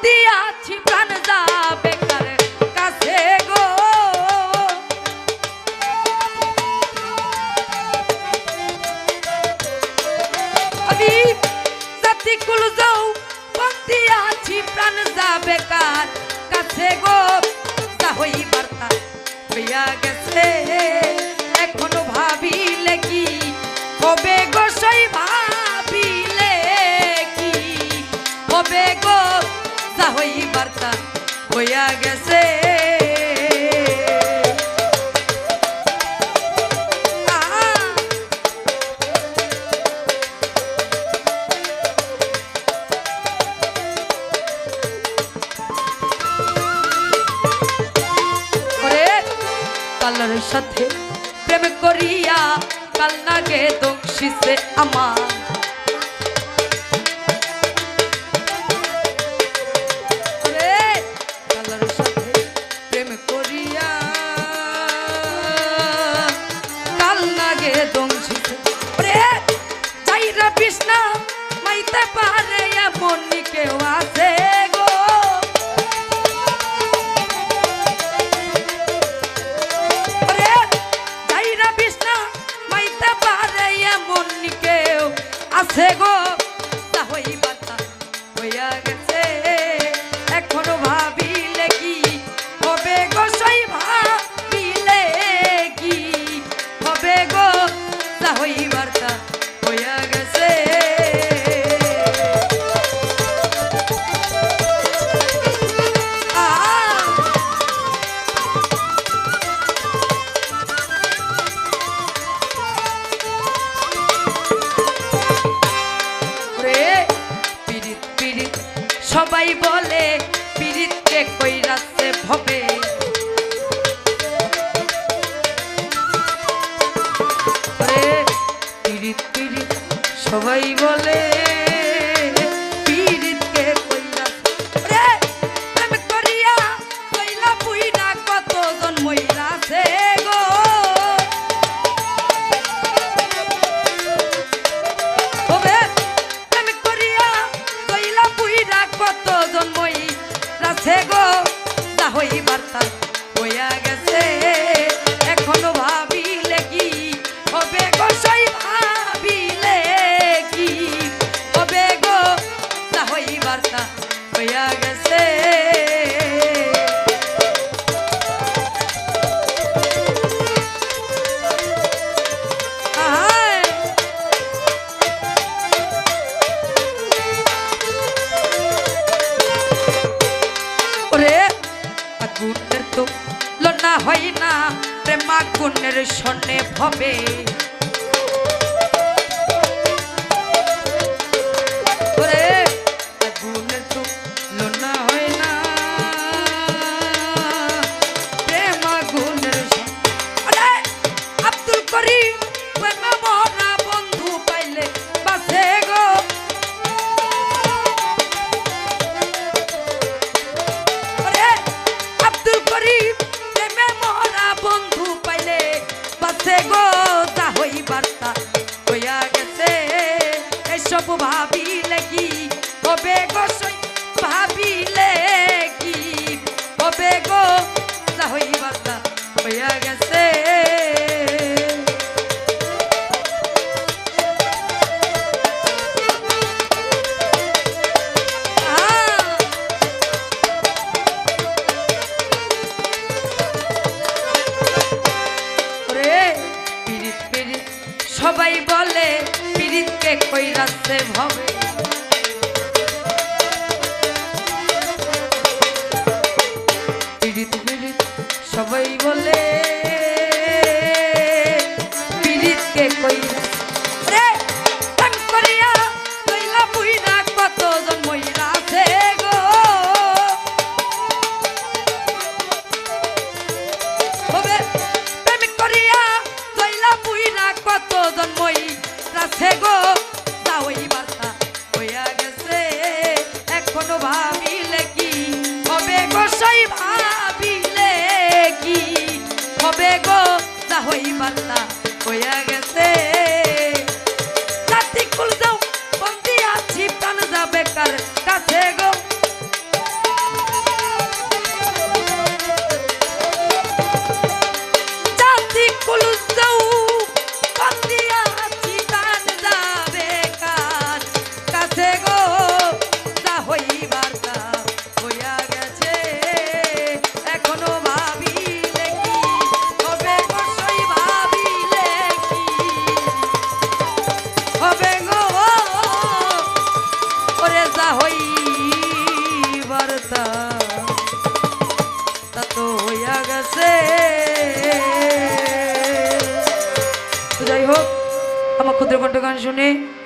বন্দি আছি প্রাণ যাবে কার কাছে গো আমি জাতি কুল যাও বন্দি আছি প্রাণ যাবে কার কাছে গো যা হইবার তা হইয়া গেছে এখনো ভাবিলে কি হবে গো সেই ভাবিলে কি হবে গো যা হইবার তা হইয়া গেছে কালার সাথে প্রেম করিয়া কাল নাগে দংশিছে আমার কালার সাথে প্রেম করিয়া কাল নাগে দংশিছে চাইরা বিষ্ণা মাইতে পারে এমন কেউ আছে গো আছে গো তা হইবার তা হইয়া গেছে এখনো ভাবিলে কি হবে গো সেই ভাবিলে কি হবে গো তা হইবার তা হইয়া গেছে সবাই বলে পীড়িতকে কইরাছে ভবে পীড়িত পীড়িত সবাই বলে পীড়িতকে কইরাছে প্রেম করিয়া কইলা পুইরা কতজন মইরাছে গো কতজন মই রাছে গো যা হইবার তা হইয়া গেছে এখনো ভাবিলে কি হবে গো সেই ভাবিলে কি হবে গো যা হইবার তা হইয়া গেছে আগুনের তো লনা হয় না প্রেম আগুনের সনে ভবে আগুনের তো লনা হয় না প্রেম আগুনের আব্দুল করিম প্রেম মরা বন্ধু পাইলে বাসে গো বন্ধু পাইলে বাসে গো যা হইবার তা হইয়া গেছে এসব ভাবিলে কি হবে গো ভাবিলে কি হবে গো যা হইবার তা হইয়া গেছে সবাই বলে পীড়িতকে কইরাছে ভবে পীড়িত পীড়িত সবাই বলে পীড়িতকে কইরাছে প্রেম করিয়া কইলা পুইরা কতজন মইরাছে গো হবে প্রেম করিয়া কইলা পুইরা কতজন মইরাছে গো যা হইবার তা হইয়া গেছে এখনো ভাবিলে কি হবে গো সেই ভাবিলে কি হবে গো যা হইবার তা হইয়া গেছে জাতি কুল যাও বন্দি আছি প্রাণ যাবে কার কাছে গো কথা তা তো হইয়া গেছে। তো যাই হোক, আমার ক্ষুদ্র কণ্ঠ গান শুনে